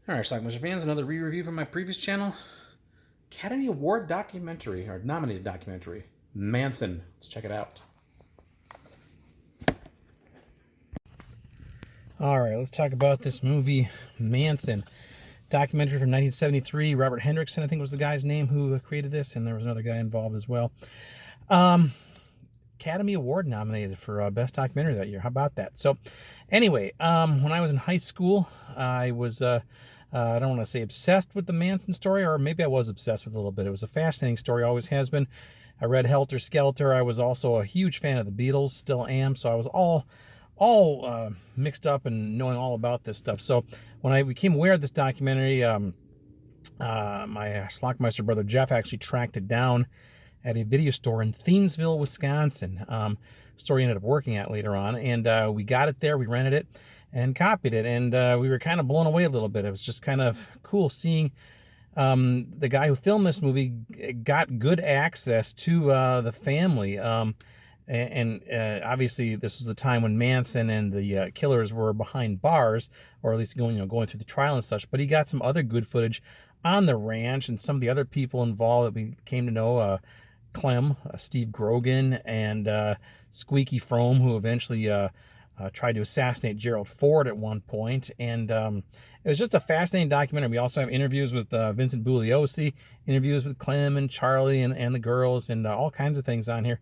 Alright, Schlockmeisters fans, another re-review from my previous channel. Academy Award documentary, or nominated documentary, Manson. Let's check it out. Alright, let's talk about this movie, Manson. Documentary from 1973. Robert Hendrickson, I think was the guy's name who created this, and there was another guy involved as well. Academy Award nominated for Best Documentary that year. How about that? So, anyway, when I was in high school, I was... I don't want to say obsessed with the Manson story, or maybe I was obsessed with it a little bit. It was a fascinating story, always has been. I read Helter Skelter. I was also a huge fan of the Beatles, still am. So I was all mixed up and knowing all about this stuff. So when I became aware of this documentary, my Schlockmeister brother Jeff actually tracked it down at a video store in Thiensville, Wisconsin. Story ended up working out later on, and we got it there. We rented it and copied it, and we were kind of blown away a little bit. It was just kind of cool seeing the guy who filmed this movie got good access to the family. Obviously, this was the time when Manson and the killers were behind bars, or at least going through the trial and such. But he got some other good footage on the ranch, and some of the other people involved that we came to know. Clem, Steve Grogan, and Squeaky Fromme, who eventually tried to assassinate Gerald Ford at one point. And it was just a fascinating documentary. We also have interviews with Vincent Bugliosi, interviews with Clem and Charlie and the girls, and all kinds of things on here.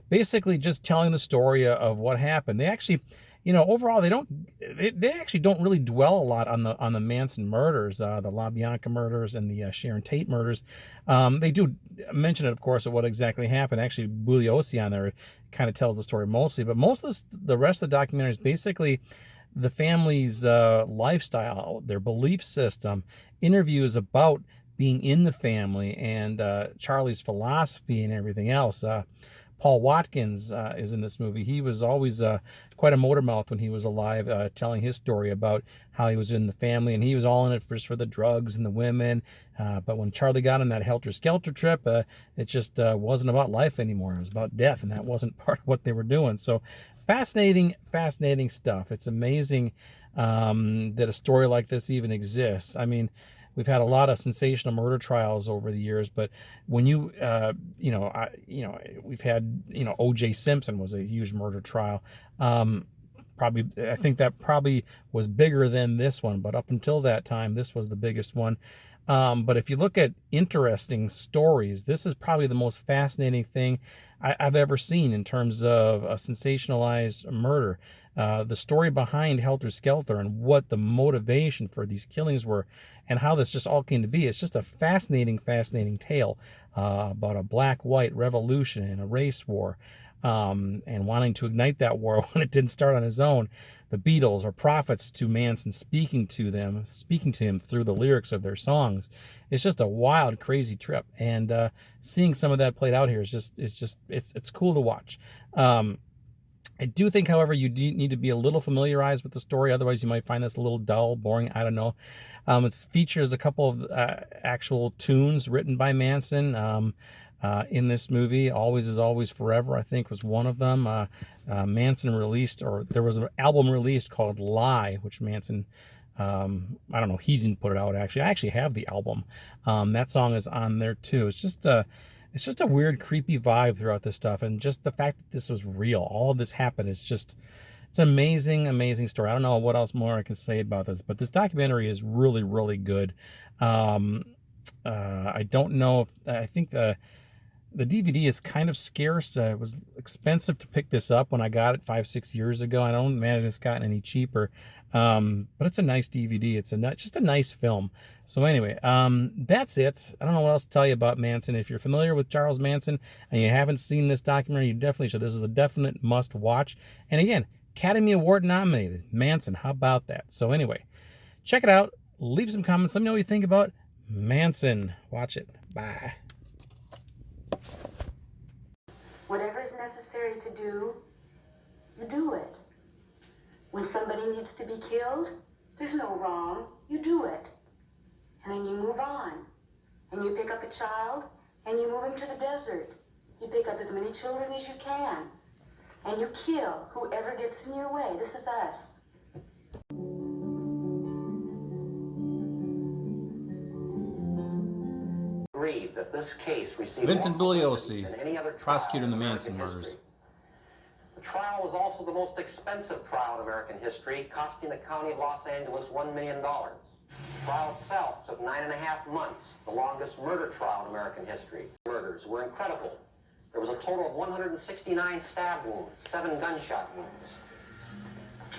Basically just telling the story of what happened. They actually, overall, they actually don't really dwell a lot on the Manson murders, the LaBianca murders and the Sharon Tate murders. They do mention it, of course, of what exactly happened. Actually, Bugliosi on there kind of tells the story mostly, but most of the rest of the documentary is basically the family's lifestyle, their belief system, interviews about being in the family, and Charlie's philosophy and everything else. Paul Watkins is in this movie. He was always quite a motor mouth when he was alive, telling his story about how he was in the family, and he was all in it just for the drugs and the women. But when Charlie got on that Helter Skelter trip, it just wasn't about life anymore. It was about death, and that wasn't part of what they were doing. So fascinating stuff. It's amazing that a story like this even exists. I mean, we've had a lot of sensational murder trials over the years, but when we've had, O.J. Simpson was a huge murder trial. I think that probably was bigger than this one, but up until that time, this was the biggest one. But if you look at interesting stories, this is probably the most fascinating thing I've ever seen in terms of a sensationalized murder. The story behind Helter Skelter and what the motivation for these killings were, and how this just all came to be. It's just a fascinating tale about a black-white revolution and a race war, and wanting to ignite that war when it didn't start on his own. The Beatles are prophets to Manson, speaking to him through the lyrics of their songs. It's just a wild, crazy trip, and seeing some of that played out here it's cool to watch. I do think, however, you do need to be a little familiarized with the story. Otherwise, you might find this a little dull, boring. I don't know. It features a couple of actual tunes written by Manson in this movie. Always is Always Forever, I think, was one of them. Manson released, or there was an album released called Lie, which Manson, I don't know, he didn't put it out, actually. I actually have the album. That song is on there, too. It's just a weird, creepy vibe throughout this stuff. And just the fact that this was real, all of this happened, it's an amazing story. I don't know what else more I can say about this, but this documentary is really, really good. I don't know I think the DVD is kind of scarce. It was expensive to pick this up when I got it 5-6 years ago. I don't imagine it's gotten any cheaper. But it's a nice DVD. It's just a nice film. So anyway, that's it. I don't know what else to tell you about Manson. If you're familiar with Charles Manson and you haven't seen this documentary, you definitely should. This is a definite must watch. And again, Academy Award nominated. Manson, how about that? So anyway, check it out. Leave some comments. Let me know what you think about Manson. Watch it. Bye. Whatever is necessary to do, you do it. When somebody needs to be killed, there's no wrong. You do it. And then you move on. And you pick up a child, and you move him to the desert. You pick up as many children as you can. And you kill whoever gets in your way. This is us. agreed that this case received Vincent more publicity Bugliosi, than any other trial prosecutor in the in Manson American murders. history. The trial was also the most expensive trial in American history, costing the county of Los Angeles $1 million. The trial itself took 9.5 months, the longest murder trial in American history. Murders were incredible. There was a total of 169 stab wounds, 7 gunshot wounds.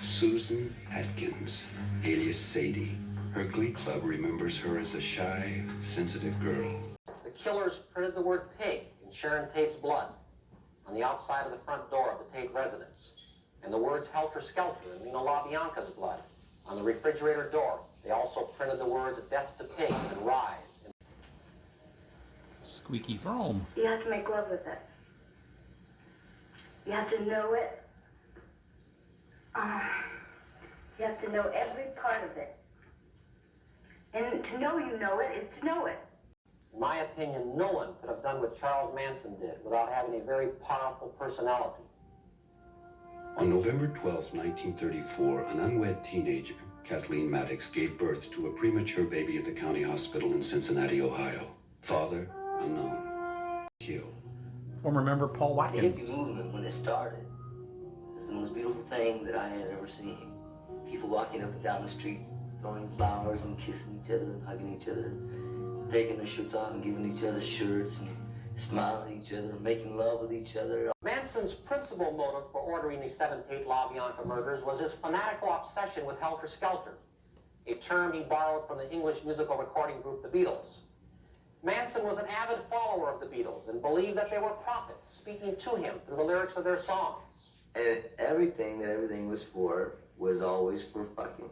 Susan Atkins, alias Sadie. Her glee club remembers her as a shy, sensitive girl. The killers printed the word pig in Sharon Tate's blood on the outside of the front door of the Tate residence, and the words Helter Skelter in Lino LaBianca's blood on the refrigerator door. They also printed the words Death to Pigs and Rise. Squeaky foam. You have to make love with it. You have to know it. You have to know every part of it. And to know you know it is to know it. In my opinion, no one could have done what Charles Manson did without having a very powerful personality. On November 12, 1934, an unwed teenager, Kathleen Maddox, gave birth to a premature baby at the county hospital in Cincinnati, Ohio. Father, unknown. Killed. Former member Paul The Watkins. hippie movement, when it started, was the most beautiful thing that I had ever seen. People walking up and down the street, throwing flowers and kissing each other and hugging each other, taking their shirts off and giving each other shirts and smiling at each other, making love with each other. Manson's principal motive for ordering the 7 Tate LaBianca murders was his fanatical obsession with Helter Skelter, a term he borrowed from the English musical recording group The Beatles. Manson was an avid follower of the Beatles and believed that they were prophets speaking to him through the lyrics of their songs. And everything that everything was for was always for fucking.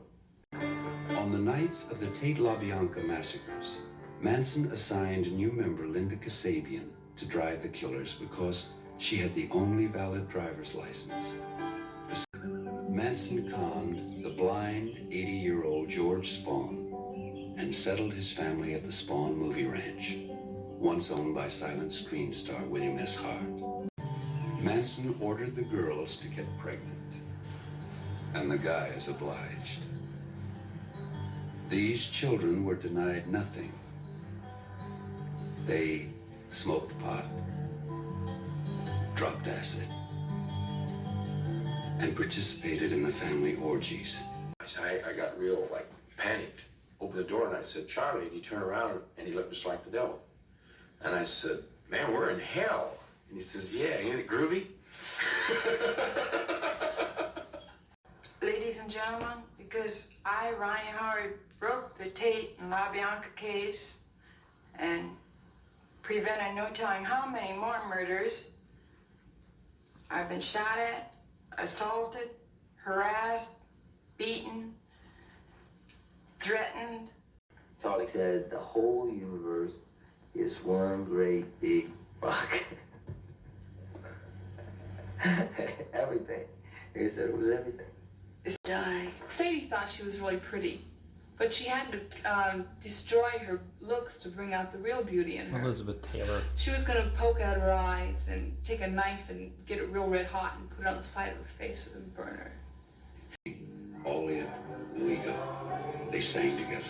On the nights of the Tate LaBianca massacres, Manson assigned new member Linda Kasabian to drive the killers because she had the only valid driver's license. Manson conned the blind 80-year-old George Spahn and settled his family at the Spahn Movie Ranch, once owned by silent screen star William S. Hart. Manson ordered the girls to get pregnant, and the guys obliged. These children were denied nothing. They smoked pot, dropped acid, and participated in the family orgies. I got real, panicked. Opened the door and I said, "Charlie," and he turned around and he looked just like the devil. And I said, "Man, we're in hell." And he says, "Yeah, ain't it groovy?" Ladies and gentlemen, because I, Ryan Howard, broke the Tate and LaBianca case and prevented no telling how many more murders, I've been shot at, assaulted, harassed, beaten, threatened. Charlie said the whole universe is one great big rock. Everything. He said it was everything. Sadie thought she was really pretty, but she had to destroy her looks to bring out the real beauty in her. Elizabeth Taylor. She was going to poke out her eyes and take a knife and get it real red hot and put it on the side of her face and burn her. All in, no ego. They sang together,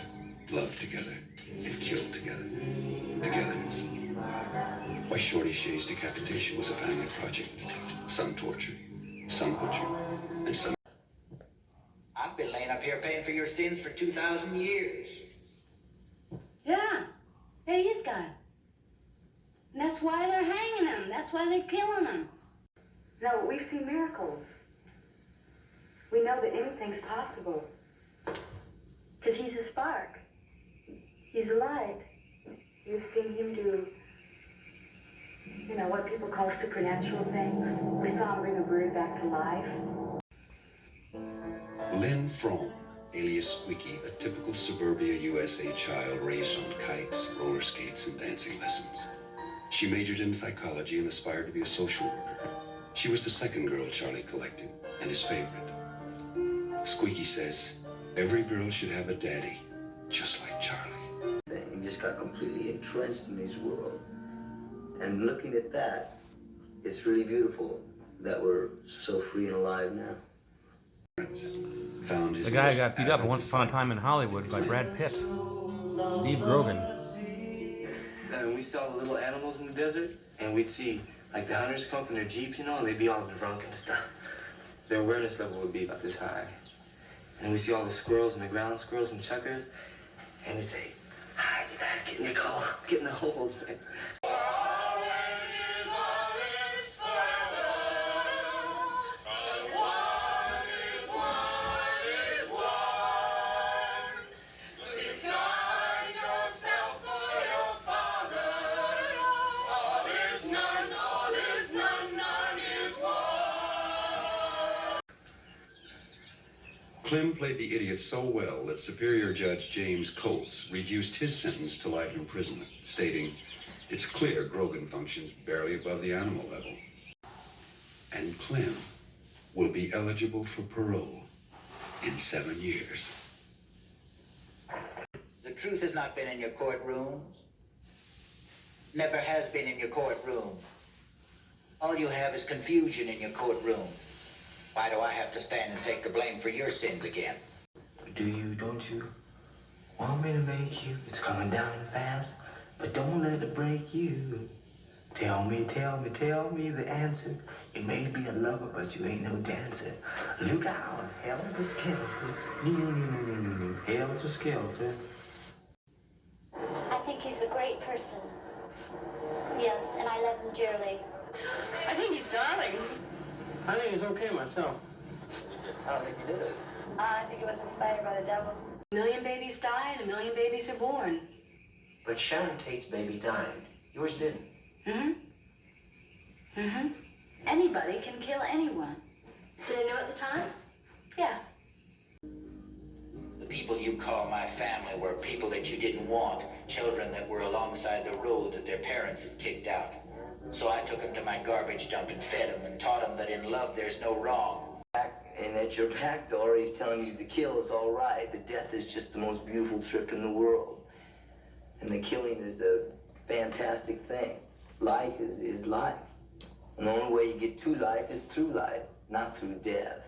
loved together, and killed together. Togetherness. Why Shorty Shay's decapitation was a family project. Some tortured, some butchered, and some... I've been laying up here paying for your sins for 2,000 years. Yeah, they is God. And that's why they're hanging them. That's why they're killing them. No, we've seen miracles. We know that anything's possible. Because he's a spark. He's a light. You've seen him do, what people call supernatural things. We saw him bring a bird back to life. Lynn Frome, alias Squeaky, a typical suburbia USA child raised on kites, roller skates, and dancing lessons. She majored in psychology and aspired to be a social worker. She was the second girl Charlie collected, and his favorite. Squeaky says, every girl should have a daddy, just like Charlie. He just got completely entrenched in his world. And looking at that, it's really beautiful that we're so free and alive now. Found his The guy who got beat up Once Upon a Time in Hollywood by Brad Pitt. Steve Grogan. time and we saw the little animals in the desert, and we'd see, like, the hunters come up in their jeeps, you know, and they'd be all drunk and stuff. Their awareness level would be about this high. And we see all the squirrels and the ground squirrels and chuckers, and we say, "Hi, you guys get in your hole, get in the holes, man." Clem played the idiot so well that Superior Judge James Coates reduced his sentence to life imprisonment, stating, "It's clear Grogan functions barely above the animal level. And Clem will be eligible for parole in 7 years." The truth has not been in your courtrooms. Never has been in your courtroom. All you have is confusion in your courtroom. Why do I have to stand and take the blame for your sins again? Do you, don't you? Want me to make you? It's coming down fast, but don't let it break you. Tell me the answer. You may be a lover, but you ain't no dancer. Look out, helter skelter. Helter skelter. I think he's a great person. Yes, and I love him dearly. I think he's darling. I think it's okay myself. I don't think you did it. I think it was inspired by the devil. A million babies die and a million babies are born. But Sharon Tate's baby died. Yours didn't. Anybody can kill anyone. Did I know at the time? Yeah. The people you call my family were people that you didn't want, children that were alongside the road that their parents had kicked out. So I took them to my garbage dump and fed them and taught them that in love there's no wrong. And at your back door, he's telling you the kill is all right. The death is just the most beautiful trip in the world. And the killing is a fantastic thing. Life is life. And the only way you get to life is through life, not through death.